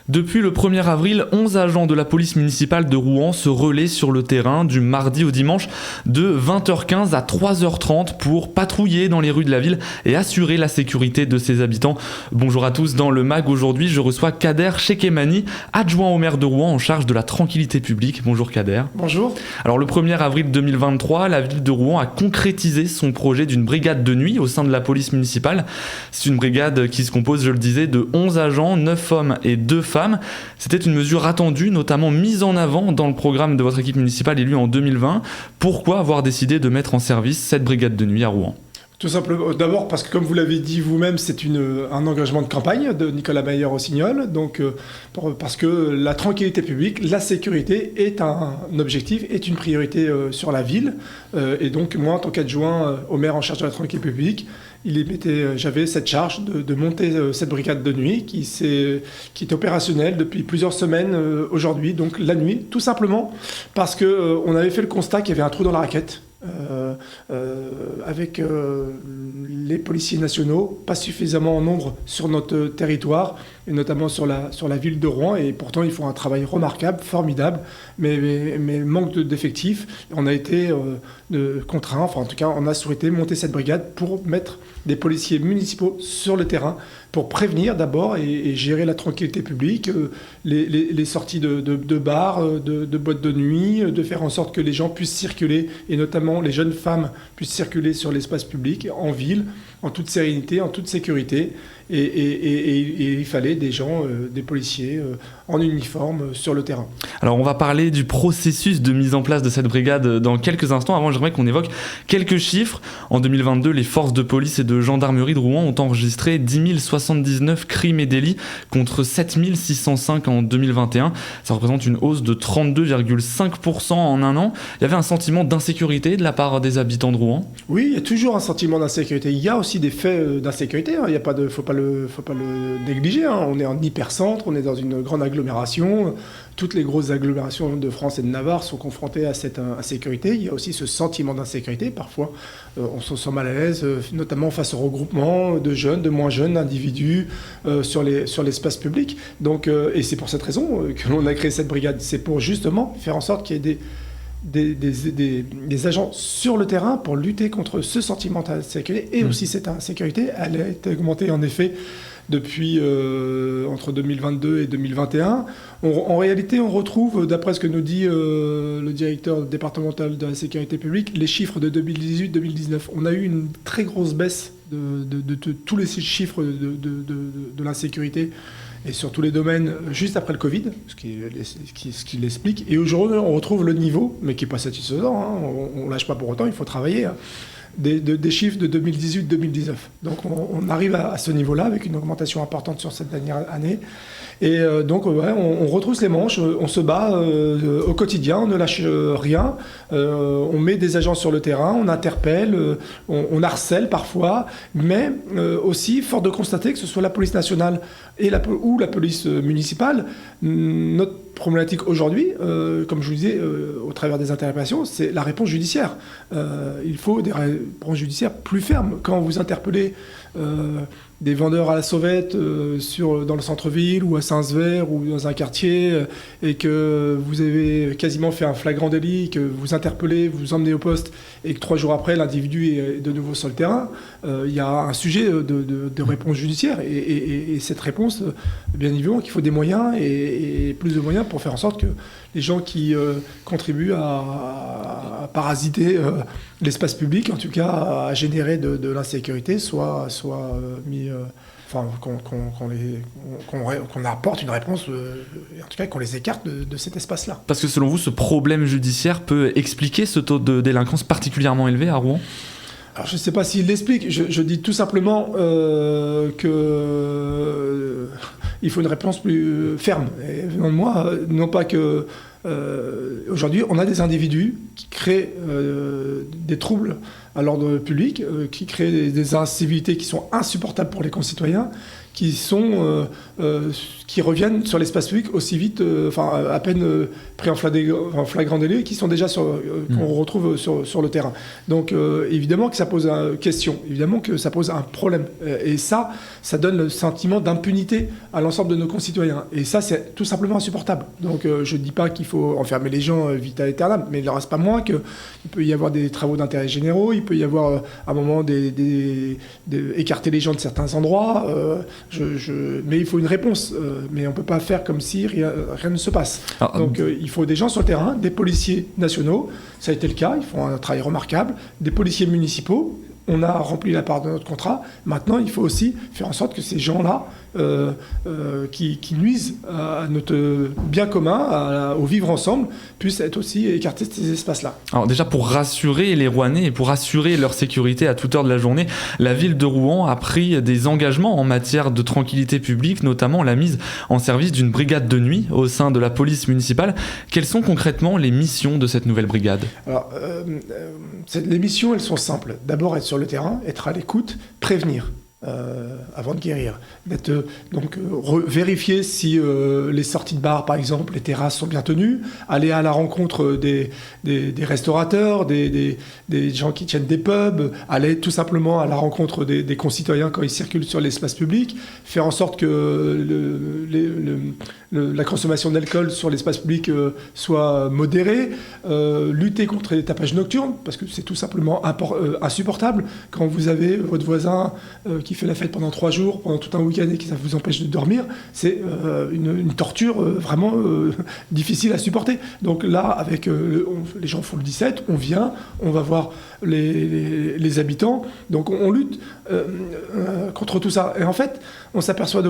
Depuis le 1er avril, 11 agents de la police municipale de Rouen se relaient sur le terrain du mardi au dimanche de 20h15 à 3h30 pour patrouiller dans les rues de la ville et assurer la sécurité de ses habitants. Bonjour à tous, dans le MAG aujourd'hui, je reçois Kader Chekemani, adjoint au maire de Rouen en charge de la tranquillité publique. Bonjour Kader. Bonjour. Alors le 1er avril 2023, la ville de Rouen a concrétisé son projet d'une brigade de nuit au sein de la police municipale. C'est une brigade qui se compose, je le disais, de 11 agents, 9 hommes et 2 femmes. C'était une mesure attendue, notamment mise en avant dans le programme de votre équipe municipale élue en 2020. Pourquoi avoir décidé de mettre en service cette brigade de nuit à Rouen ? Tout simplement, d'abord parce que comme vous l'avez dit vous-même, c'est un engagement de campagne de Nicolas Mayer-Rossignol, donc parce que la tranquillité publique, la sécurité est un objectif, est une priorité sur la ville, et donc moi en tant qu'adjoint au maire en charge de la tranquillité publique, j'avais cette charge de monter cette brigade de nuit qui est opérationnelle depuis plusieurs semaines aujourd'hui, donc la nuit, tout simplement parce qu'on avait fait le constat qu'il y avait un trou dans la raquette. Avec les policiers nationaux, pas suffisamment en nombre sur notre territoire, et notamment sur la ville de Rouen, et pourtant ils font un travail remarquable, formidable, mais manque d'effectifs. On a été contraint, enfin en tout cas on a souhaité monter cette brigade pour mettre des policiers municipaux sur le terrain, pour prévenir d'abord et gérer la tranquillité publique, les sorties de bars, de boîtes de nuit, de faire en sorte que les gens puissent circuler, et notamment les jeunes femmes puissent circuler sur l'espace public, en ville, en toute sérénité, en toute sécurité. Et il fallait des gens, des policiers en uniforme sur le terrain. Alors on va parler du processus de mise en place de cette brigade dans quelques instants. Avant, j'aimerais qu'on évoque quelques chiffres. En 2022, les forces de police et de gendarmerie de Rouen ont enregistré 10 079 crimes et délits contre 7 605 en 2021. Ça représente une hausse de 32,5% en un an. Il y avait un sentiment d'insécurité de la part des habitants de Rouen ? Oui, il y a toujours un sentiment d'insécurité. Il y a aussi des faits d'insécurité. Il y a pas de, faut pas le négliger. On est en hypercentre, on est dans une grande agglomération. Toutes les grosses agglomérations de France et de Navarre sont confrontées à cette insécurité. Il y a aussi ce sentiment d'insécurité. Parfois, on se sent mal à l'aise, notamment face au regroupement de jeunes, de moins jeunes individus sur l'espace public. Donc, et c'est pour cette raison que l'on a créé cette brigade. C'est pour justement faire en sorte qu'il y ait des agents sur le terrain pour lutter contre ce sentiment d'insécurité et aussi cette insécurité. Elle a été augmentée en effet depuis entre 2022 et 2021. En réalité, on retrouve, d'après ce que nous dit le directeur départemental de la sécurité publique, les chiffres de 2018-2019. On a eu une très grosse baisse de tous les chiffres de l'insécurité et sur tous les domaines juste après le Covid, ce qui l'explique. Et aujourd'hui, on retrouve le niveau, mais qui n'est pas satisfaisant. On ne lâche pas pour autant, il faut travailler. Des chiffres de 2018-2019. Donc on arrive à ce niveau-là avec une augmentation importante sur cette dernière année. Et donc on retrousse les manches, on se bat au quotidien, on ne lâche rien. On met des agents sur le terrain, on interpelle, on harcèle parfois, mais aussi, fort de constater que ce soit la police nationale ou la police municipale, notre problématique aujourd'hui, comme je vous disais au travers des interpellations, c'est la réponse judiciaire. Il faut des réponses judiciaires plus fermes. Quand vous interpellez des vendeurs à la sauvette dans le centre-ville ou à Saint-Sever ou dans un quartier et que vous avez quasiment fait un flagrant délit, que vous interpellez, vous emmenez au poste et que 3 jours après l'individu est de nouveau sur le terrain, il y a un sujet de réponse judiciaire et cette réponse, bien évidemment qu'il faut des moyens et plus de moyens pour faire en sorte que les gens qui contribuent à parasiter l'espace public, en tout cas à générer de l'insécurité, soient mis... qu'on apporte une réponse, en tout cas qu'on les écarte de cet espace-là. Parce que selon vous, ce problème judiciaire peut expliquer ce taux de délinquance particulièrement élevé à Rouen ? Alors je ne sais pas s'il l'explique, je dis tout simplement qu'il faut une réponse plus ferme. Et venant de moi, non pas que... aujourd'hui, on a des individus qui créent des troubles à l'ordre public, qui créent des incivilités qui sont insupportables pour les concitoyens, qui reviennent sur l'espace public aussi vite, à peine pris en flagrant délit, qui sont déjà qu'on retrouve sur le terrain. Donc évidemment que ça pose question, évidemment que ça pose un problème. Et ça donne le sentiment d'impunité à l'ensemble de nos concitoyens. Et ça, c'est tout simplement insupportable. Donc je ne dis pas qu'il faut enfermer les gens vita aeternam, mais il ne reste pas moins qu'il peut y avoir des travaux d'intérêt généraux, il peut y avoir à un moment écarter les gens de certains endroits. Mais il faut une réponse. Mais on ne peut pas faire comme si rien ne se passe. Donc il faut des gens sur le terrain, des policiers nationaux, ça a été le cas, ils font un travail remarquable, des policiers municipaux. On a rempli la part de notre contrat. Maintenant, il faut aussi faire en sorte que ces gens-là, qui nuisent à notre bien commun, au vivre ensemble, puissent être aussi écartés de ces espaces-là. Alors déjà, pour rassurer les Rouennais et pour assurer leur sécurité à toute heure de la journée, la ville de Rouen a pris des engagements en matière de tranquillité publique, notamment la mise en service d'une brigade de nuit au sein de la police municipale. Quelles sont concrètement les missions de cette nouvelle brigade ? Alors, les missions, elles sont simples. D'abord, être sur le terrain, être à l'écoute, prévenir. Avant de guérir, vérifier si les sorties de bar, par exemple, les terrasses sont bien tenues, aller à la rencontre des restaurateurs, des gens qui tiennent des pubs, aller tout simplement à la rencontre des concitoyens quand ils circulent sur l'espace public, faire en sorte que la consommation d'alcool sur l'espace public soit modérée, lutter contre les tapages nocturnes, parce que c'est tout simplement insupportable quand vous avez votre voisin qui fait la fête pendant 3 jours, pendant tout un week-end et qui ça vous empêche de dormir, c'est une torture vraiment difficile à supporter. Donc là, avec les gens font le 17, on vient, on va voir les habitants, donc on lutte contre tout ça. Et en fait, on s'aperçoit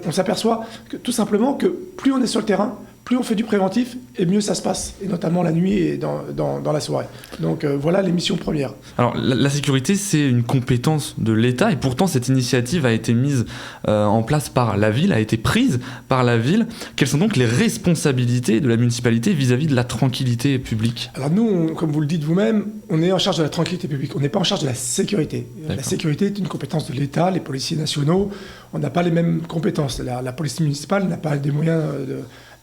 on s'aperçoit que, tout simplement que plus on est sur le terrain, plus on fait du préventif et mieux ça se passe, et notamment la nuit et dans la soirée. Donc voilà les missions premières. Alors la sécurité, c'est une compétence de l'État, et pourtant cette initiative a été mise en place par la ville, a été prise par la ville. Quelles sont donc les responsabilités de la municipalité vis-à-vis de la tranquillité publique ? Alors nous, comme vous le dites vous-même, on est en charge de la tranquillité publique, on n'est pas en charge de la sécurité. D'accord. La sécurité est une compétence de l'État, les policiers nationaux, on n'a pas les mêmes compétences. La police municipale n'a pas des moyens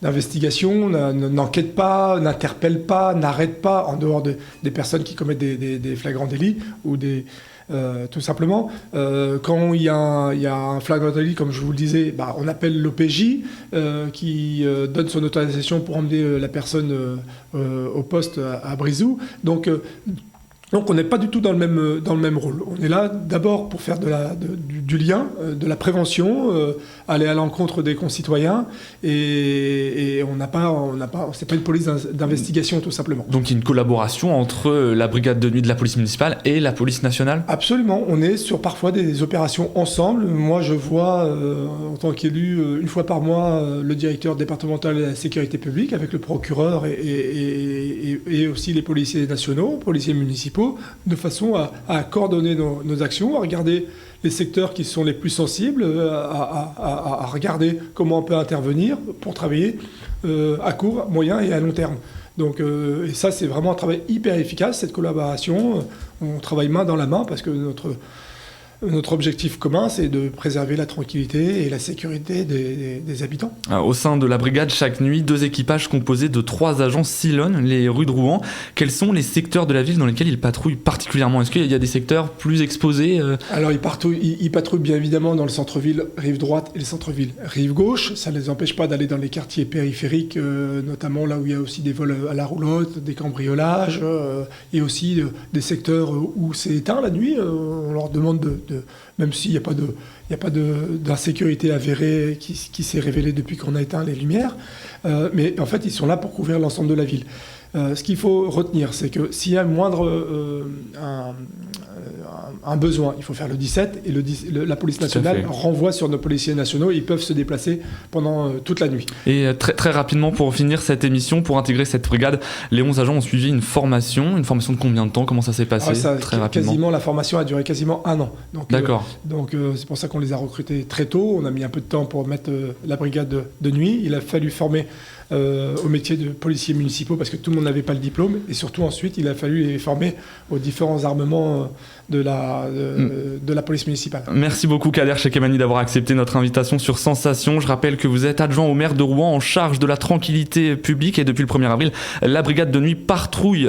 d'investigation, n'enquête pas, n'interpelle pas, n'arrête pas, en dehors des personnes qui commettent des flagrants délits ou tout simplement, quand il y a un flagrant délit, comme je vous le disais, on appelle l'OPJ qui donne son autorisation pour emmener la personne au poste à Brizou. Donc on n'est pas du tout dans le même rôle. On est là d'abord pour faire du lien, de la prévention, aller à l'encontre des concitoyens, et c'est pas une police d'investigation tout simplement. Donc il y a une collaboration entre la brigade de nuit de la police municipale et la police nationale ? Absolument, on est sur parfois des opérations ensemble. Moi je vois en tant qu'élu, une fois par mois, le directeur départemental de la sécurité publique avec le procureur et aussi les policiers nationaux, policiers municipaux, de façon à coordonner nos actions, à regarder les secteurs qui sont les plus sensibles, à regarder comment on peut intervenir pour travailler à court, moyen et à long terme. Donc, et ça, c'est vraiment un travail hyper efficace, cette collaboration. On travaille main dans la main parce que notre objectif commun, c'est de préserver la tranquillité et la sécurité des habitants. Au sein de la brigade, chaque nuit, 2 équipages composés de 3 agents sillonnent les rues de Rouen. Quels sont les secteurs de la ville dans lesquels ils patrouillent particulièrement ? Est-ce qu'il y a des secteurs plus exposés ? Alors, ils patrouillent bien évidemment dans le centre-ville rive droite et le centre-ville rive gauche. Ça ne les empêche pas d'aller dans les quartiers périphériques, notamment là où il y a aussi des vols à la roulotte, des cambriolages, et aussi des secteurs où c'est éteint la nuit. On leur demande même s'il n'y a pas d'insécurité avérée qui s'est révélée depuis qu'on a éteint les lumières, mais en fait ils sont là pour couvrir l'ensemble de la ville. Ce qu'il faut retenir, c'est que s'il y a un besoin, il faut faire le 17, et la police nationale renvoie sur nos policiers nationaux, et ils peuvent se déplacer pendant toute la nuit. Et très, très rapidement, pour finir cette émission, pour intégrer cette brigade, les 11 agents ont suivi une formation de combien de temps ? Comment ça s'est passé ? Très rapidement. La formation a duré quasiment 1 an. D'accord. Donc c'est pour ça qu'on les a recrutés très tôt. On a mis un peu de temps pour mettre la brigade de nuit. Il a fallu former au métier de policiers municipaux parce que tout le monde n'avait pas le diplôme. Et surtout ensuite, il a fallu les former aux différents armements de la police municipale. Merci beaucoup Kader Chekemani d'avoir accepté notre invitation sur Sensation. Je rappelle que vous êtes adjoint au maire de Rouen en charge de la tranquillité publique et depuis le 1er avril, la brigade de nuit patrouille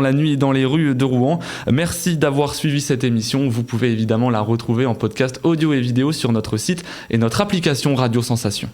la nuit dans les rues de Rouen. Merci d'avoir suivi cette émission. Vous pouvez évidemment la retrouver en podcast audio et vidéo sur notre site et notre application Radio Sensation.